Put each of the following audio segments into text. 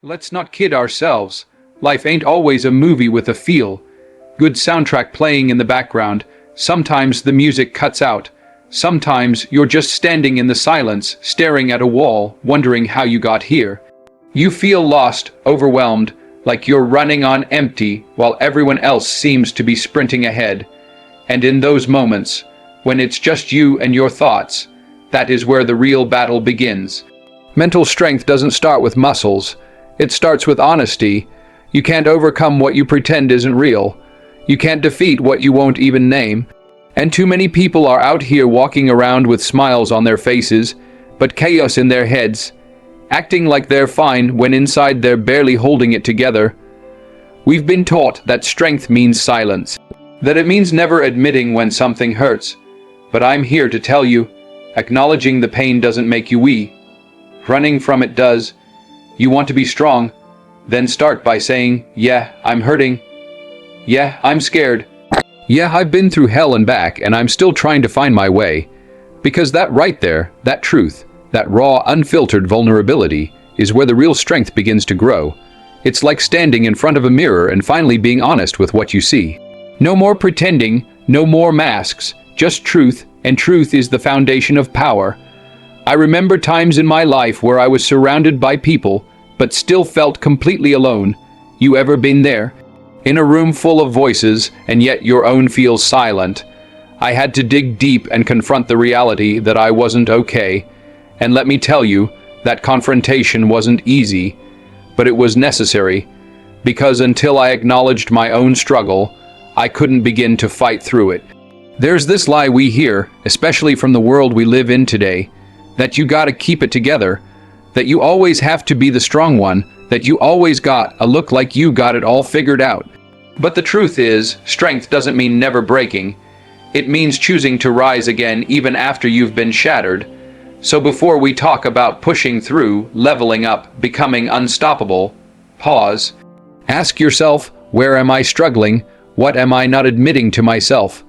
Let's not kid ourselves. Life ain't always a movie with a feel. Good soundtrack playing in the background. Sometimes the music cuts out. Sometimes you're just standing in the silence, staring at a wall, wondering how you got here. You feel lost, overwhelmed, like you're running on empty while everyone else seems to be sprinting ahead. And in those moments, when it's just you and your thoughts, that is where the real battle begins. Mental strength doesn't start with muscles. It starts with honesty. You can't overcome what you pretend isn't real. You can't defeat what you won't even name. And too many people are out here walking around with smiles on their faces, but chaos in their heads, acting like they're fine when inside they're barely holding it together. We've been taught that strength means silence, that it means never admitting when something hurts. But I'm here to tell you, acknowledging the pain doesn't make you weak. Running from it does. You want to be strong? Then start by saying, yeah, I'm hurting. Yeah, I'm scared. Yeah, I've been through hell and back, and I'm still trying to find my way. Because that right there, that truth, that raw, unfiltered vulnerability, is where the real strength begins to grow. It's like standing in front of a mirror and finally being honest with what you see. No more pretending, no more masks, just truth, and truth is the foundation of power. I remember times in my life where I was surrounded by people, but still felt completely alone. You ever been there? In a room full of voices, and yet your own feels silent. I had to dig deep and confront the reality that I wasn't okay. And let me tell you, that confrontation wasn't easy, but it was necessary, because until I acknowledged my own struggle, I couldn't begin to fight through it. There's this lie we hear, especially from the world we live in today, that you gotta keep it together, that you always have to be the strong one, that you always got a look like you got it all figured out. But the truth is, strength doesn't mean never breaking. It means choosing to rise again even after you've been shattered. So before we talk about pushing through, leveling up, becoming unstoppable, pause. Ask yourself, where am I struggling? What am I not admitting to myself?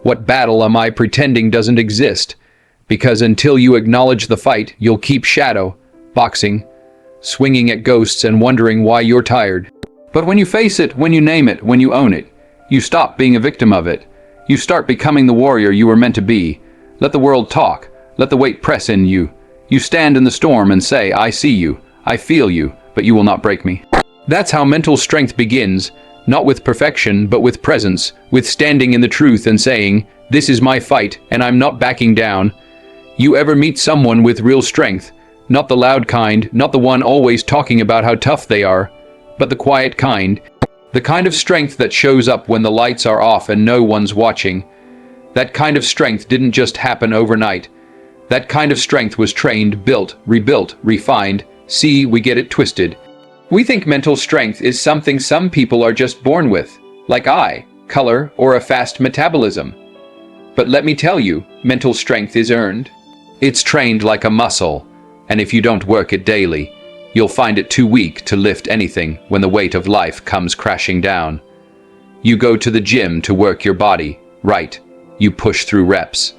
What battle am I pretending doesn't exist? Because until you acknowledge the fight, you'll keep shadow, boxing, swinging at ghosts and wondering why you're tired. But when you face it, when you name it, when you own it, you stop being a victim of it. You start becoming the warrior you were meant to be. Let the world talk. Let the weight press in you. You stand in the storm and say, I see you, I feel you, but you will not break me. That's how mental strength begins, not with perfection, but with presence, with standing in the truth and saying, this is my fight, and I'm not backing down. You ever meet someone with real strength? Not the loud kind, not the one always talking about how tough they are, but the quiet kind. The kind of strength that shows up when the lights are off and no one's watching. That kind of strength didn't just happen overnight. That kind of strength was trained, built, rebuilt, refined. See, we get it twisted. We think mental strength is something some people are just born with, like eye, color, or a fast metabolism. But let me tell you, mental strength is earned. It's trained like a muscle, and if you don't work it daily, you'll find it too weak to lift anything when the weight of life comes crashing down. You go to the gym to work your body, right? You push through reps.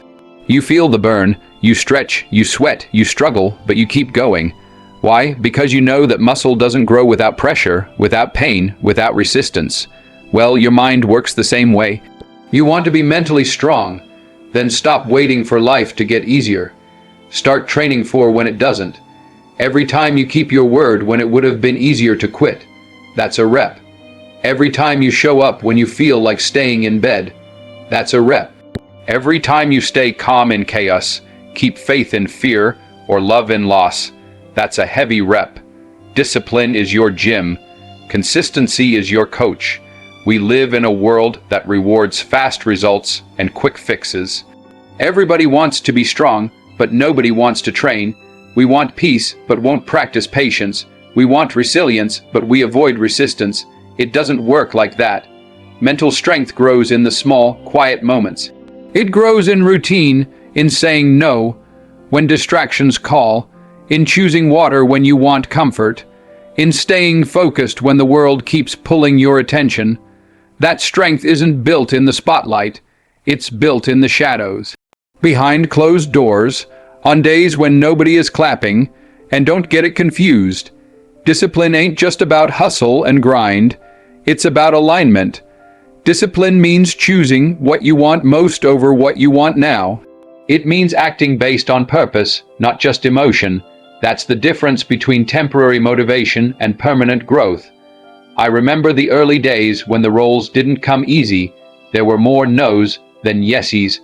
You feel the burn, you stretch, you sweat, you struggle, but you keep going. Why? Because you know that muscle doesn't grow without pressure, without pain, without resistance. Well, your mind works the same way. You want to be mentally strong, then stop waiting for life to get easier. Start training for when it doesn't. Every time you keep your word when it would have been easier to quit, that's a rep. Every time you show up when you feel like staying in bed, that's a rep. Every time you stay calm in chaos, keep faith in fear, or love in loss, that's a heavy rep. Discipline is your gym. Consistency is your coach. We live in a world that rewards fast results and quick fixes. Everybody wants to be strong, but nobody wants to train. We want peace, but won't practice patience. We want resilience, but we avoid resistance. It doesn't work like that. Mental strength grows in the small, quiet moments. It grows in routine, in saying no when distractions call, in choosing water when you want comfort, in staying focused when the world keeps pulling your attention. That strength isn't built in the spotlight, it's built in the shadows. Behind closed doors, on days when nobody is clapping, and don't get it confused. Discipline ain't just about hustle and grind. It's about alignment. Discipline means choosing what you want most over what you want now. It means acting based on purpose, not just emotion. That's the difference between temporary motivation and permanent growth. I remember the early days when the roles didn't come easy. There were more no's than yesies.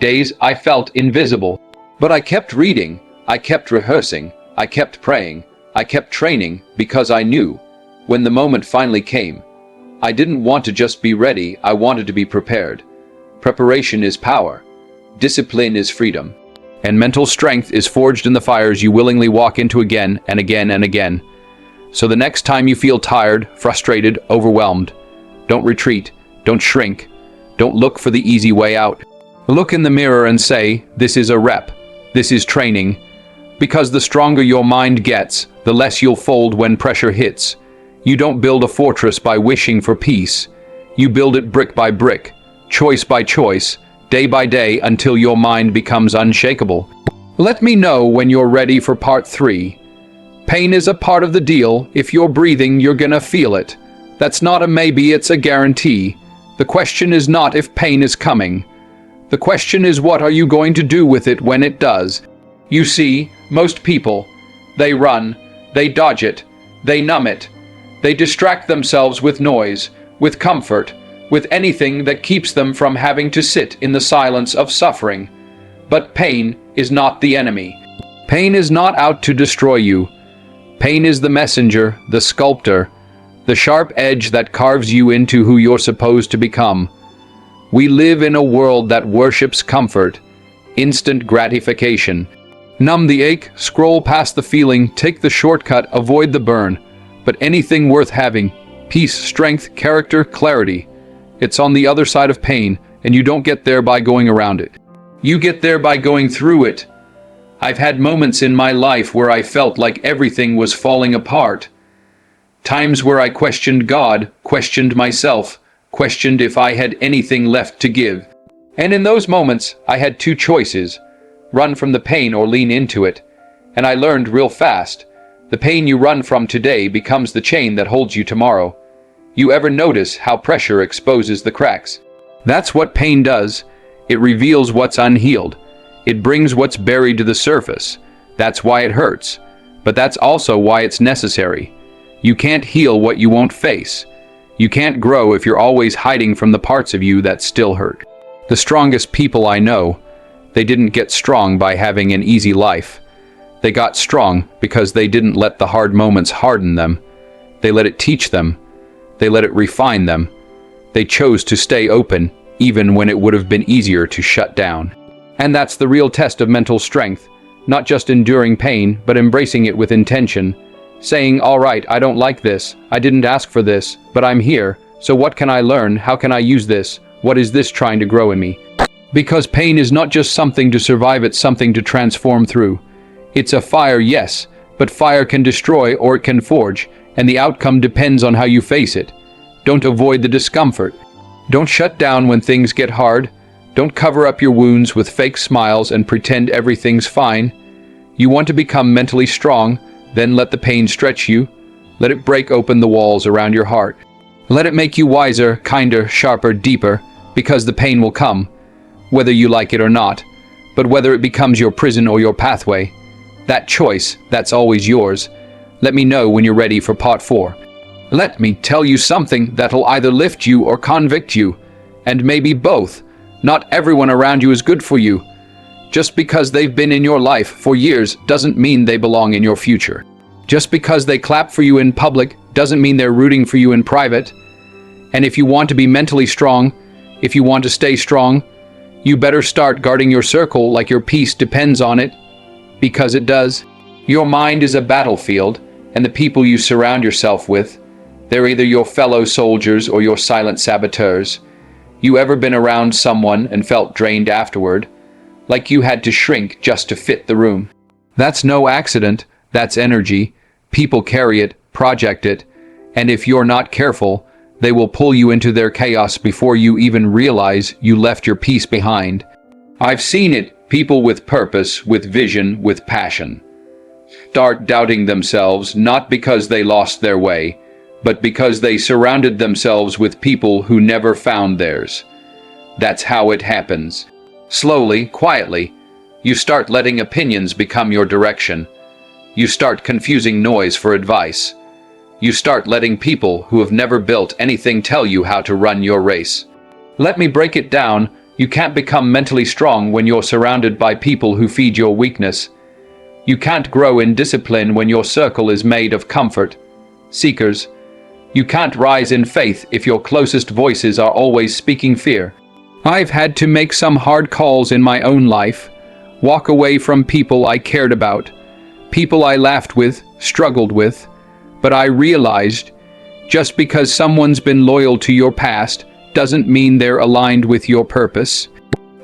Days I felt invisible. But I kept reading, I kept rehearsing, I kept praying, I kept training because I knew, when the moment finally came, I didn't want to just be ready, I wanted to be prepared. Preparation is power. Discipline is freedom. And mental strength is forged in the fires you willingly walk into again and again and again. So the next time you feel tired, frustrated, overwhelmed, don't retreat, don't shrink, don't look for the easy way out. Look in the mirror and say, this is a rep, this is training. Because the stronger your mind gets, the less you'll fold when pressure hits. You don't build a fortress by wishing for peace. You build it brick by brick, choice by choice, day by day until your mind becomes unshakable. Let me know when you're ready for part 3. Pain is a part of the deal. If you're breathing, you're gonna feel it. That's not a maybe, it's a guarantee. The question is not if pain is coming. The question is, what are you going to do with it when it does? You see, most people, they run, they dodge it, they numb it. They distract themselves with noise, with comfort, with anything that keeps them from having to sit in the silence of suffering. But pain is not the enemy. Pain is not out to destroy you. Pain is the messenger, the sculptor, the sharp edge that carves you into who you're supposed to become. We live in a world that worships comfort, instant gratification. Numb the ache, scroll past the feeling, take the shortcut, avoid the burn. But anything worth having, peace, strength, character, clarity, it's on the other side of pain, and you don't get there by going around it. You get there by going through it. I've had moments in my life where I felt like everything was falling apart. Times where I questioned God, questioned myself, questioned if I had anything left to give. And in those moments, I had 2 choices: run from the pain or lean into it. And I learned real fast. The pain you run from today becomes the chain that holds you tomorrow. You ever notice how pressure exposes the cracks? That's what pain does. It reveals what's unhealed. It brings what's buried to the surface. That's why it hurts. But that's also why it's necessary. You can't heal what you won't face. You can't grow if you're always hiding from the parts of you that still hurt. The strongest people I know, they didn't get strong by having an easy life. They got strong because they didn't let the hard moments harden them. They let it teach them. They let it refine them. They chose to stay open, even when it would have been easier to shut down. And that's the real test of mental strength, not just enduring pain, but embracing it with intention. Saying, all right, I don't like this. I didn't ask for this, but I'm here. So what can I learn? How can I use this? What is this trying to grow in me? Because pain is not just something to survive, it's something to transform through. It's a fire, yes, but fire can destroy or it can forge, and the outcome depends on how you face it. Don't avoid the discomfort. Don't shut down when things get hard. Don't cover up your wounds with fake smiles and pretend everything's fine. You want to become mentally strong, then let the pain stretch you. Let it break open the walls around your heart. Let it make you wiser, kinder, sharper, deeper, because the pain will come, whether you like it or not. But whether it becomes your prison or your pathway, that choice, that's always yours. Let me know when you're ready for part 4. Let me tell you something that'll either lift you or convict you, and maybe both. Not everyone around you is good for you. Just because they've been in your life for years doesn't mean they belong in your future. Just because they clap for you in public doesn't mean they're rooting for you in private. And if you want to be mentally strong, if you want to stay strong, you better start guarding your circle like your peace depends on it. Because it does. Your mind is a battlefield, and the people you surround yourself with, they're either your fellow soldiers or your silent saboteurs. You ever been around someone and felt drained afterward? Like you had to shrink just to fit the room? That's no accident, that's energy. People carry it, project it, and if you're not careful, they will pull you into their chaos before you even realize you left your peace behind. I've seen it. People with purpose, with vision, with passion. start doubting themselves not because they lost their way, but because they surrounded themselves with people who never found theirs. That's how it happens. Slowly, quietly, you start letting opinions become your direction. You start confusing noise for advice. You start letting people who have never built anything tell you how to run your race. Let me break it down. You can't become mentally strong when you're surrounded by people who feed your weakness. You can't grow in discipline when your circle is made of comfort seekers. You can't rise in faith if your closest voices are always speaking fear. I've had to make some hard calls in my own life, walk away from people I cared about, people I laughed with, struggled with, but I realized just because someone's been loyal to your past doesn't mean they're aligned with your purpose.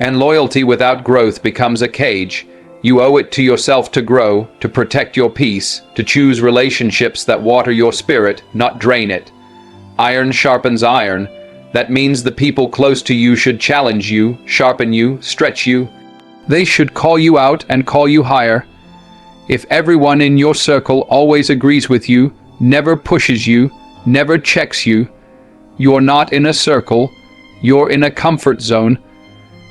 And loyalty without growth becomes a cage. You owe it to yourself to grow, to protect your peace, to choose relationships that water your spirit, not drain it. Iron sharpens iron. That means the people close to you should challenge you, sharpen you, stretch you. They should call you out and call you higher. If everyone in your circle always agrees with you, never pushes you, never checks you, you're not in a circle, you're in a comfort zone.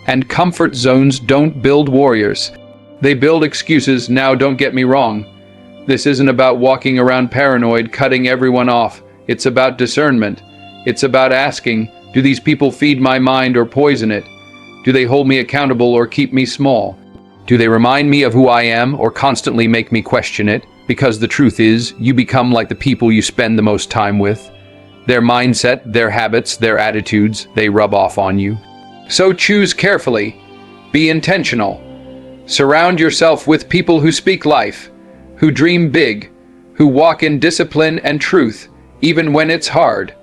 And comfort zones don't build warriors. They build excuses. Now, don't get me wrong. This isn't about walking around paranoid, cutting everyone off. It's about discernment. It's about asking, do these people feed my mind or poison it? Do they hold me accountable or keep me small? Do they remind me of who I am or constantly make me question it? Because the truth is, you become like the people you spend the most time with. Their mindset, their habits, their attitudes, they rub off on you. So choose carefully. Be intentional. Surround yourself with people who speak life, who dream big, who walk in discipline and truth, even when it's hard.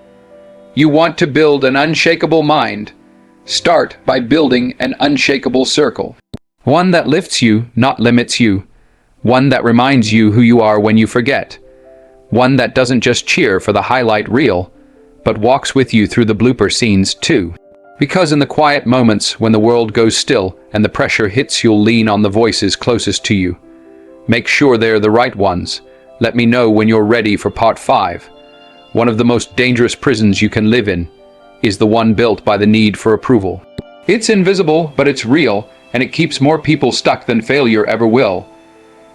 You want to build an unshakable mind. Start by building an unshakable circle. One that lifts you, not limits you. One that reminds you who you are when you forget. One that doesn't just cheer for the highlight reel, but walks with you through the blooper scenes too. Because in the quiet moments when the world goes still and the pressure hits, you'll lean on the voices closest to you. Make sure they're the right ones. Let me know when you're ready for part 5. One of the most dangerous prisons you can live in is the one built by the need for approval. It's invisible, but it's real, and it keeps more people stuck than failure ever will.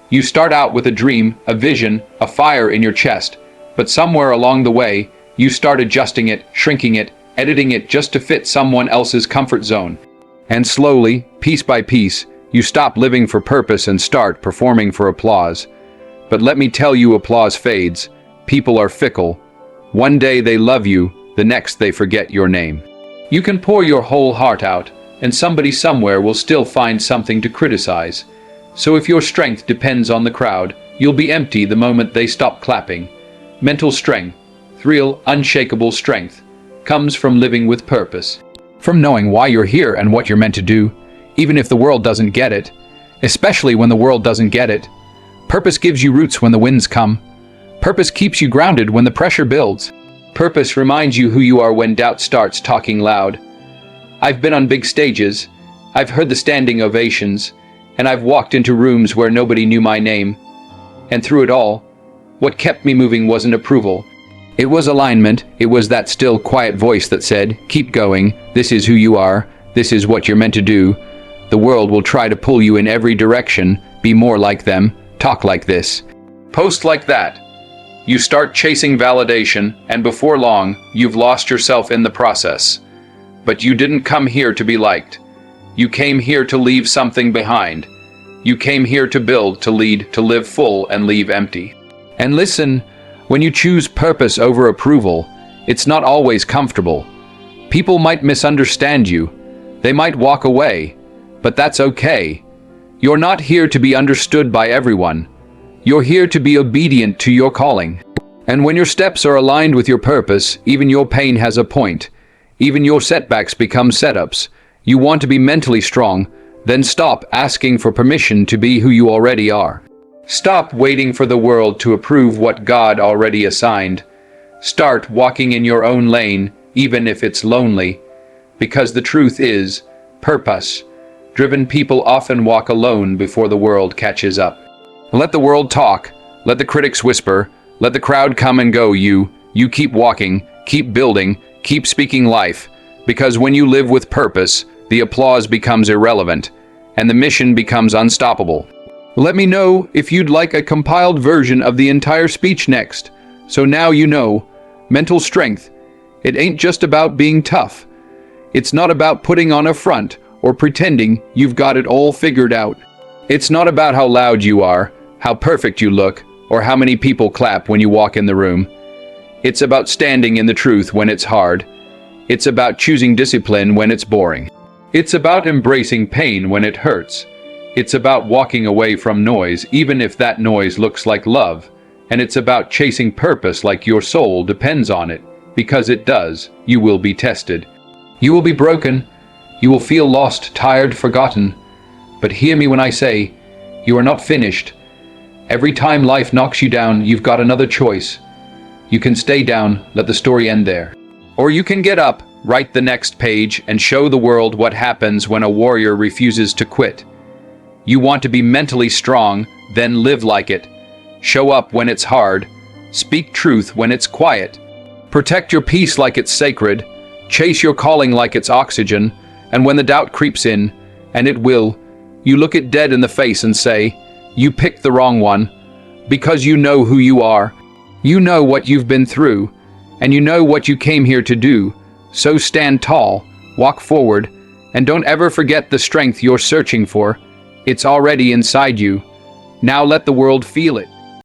You start out with a dream, a vision, a fire in your chest, but somewhere along the way, you start adjusting it, shrinking it, editing it just to fit someone else's comfort zone. And slowly, piece by piece, you stop living for purpose and start performing for applause. But let me tell you, applause fades. People are fickle. One day they love you, the next they forget your name. You can pour your whole heart out, and somebody somewhere will still find something to criticize. So if your strength depends on the crowd, you'll be empty the moment they stop clapping. Mental strength, real, unshakable strength, comes from living with purpose. From knowing why you're here and what you're meant to do, even if the world doesn't get it, especially when the world doesn't get it. Purpose gives you roots when the winds come. Purpose keeps you grounded when the pressure builds. Purpose reminds you who you are when doubt starts talking loud. I've been on big stages, I've heard the standing ovations, and I've walked into rooms where nobody knew my name. And through it all, what kept me moving wasn't approval. It was alignment. It was that still, quiet voice that said, keep going, this is who you are, this is what you're meant to do. The world will try to pull you in every direction, be more like them, talk like this, post like that. You start chasing validation, and before long, you've lost yourself in the process. But you didn't come here to be liked. You came here to leave something behind. You came here to build, to lead, to live full and leave empty. And listen, when you choose purpose over approval, it's not always comfortable. People might misunderstand you. They might walk away, but that's okay. You're not here to be understood by everyone. You're here to be obedient to your calling. And when your steps are aligned with your purpose, even your pain has a point. Even your setbacks become setups. You want to be mentally strong, then stop asking for permission to be who you already are. Stop waiting for the world to approve what God already assigned. Start walking in your own lane, even if it's lonely. Because the truth is, purpose-driven people often walk alone before the world catches up. Let the world talk. Let the critics whisper. Let the crowd come and go. You keep walking, keep building, keep speaking life. Because when you live with purpose, the applause becomes irrelevant, and the mission becomes unstoppable. Let me know if you'd like a compiled version of the entire speech next. So now you know, mental strength, it ain't just about being tough. It's not about putting on a front or pretending you've got it all figured out. It's not about how loud you are, how perfect you look, or how many people clap when you walk in the room. It's about standing in the truth when it's hard. It's about choosing discipline when it's boring. It's about embracing pain when it hurts. It's about walking away from noise, even if that noise looks like love. And it's about chasing purpose like your soul depends on it. Because it does, you will be tested. You will be broken. You will feel lost, tired, forgotten. But hear me when I say, you are not finished. Every time life knocks you down, you've got another choice. You can stay down, let the story end there. Or you can get up, write the next page, and show the world what happens when a warrior refuses to quit. You want to be mentally strong, then live like it. Show up when it's hard. Speak truth when it's quiet. Protect your peace like it's sacred. Chase your calling like it's oxygen. And when the doubt creeps in, and it will, you look it dead in the face and say, you picked the wrong one. Because you know who you are. You know what you've been through. And you know what you came here to do. So stand tall, walk forward, and don't ever forget the strength you're searching for. It's already inside you. Now let the world feel it.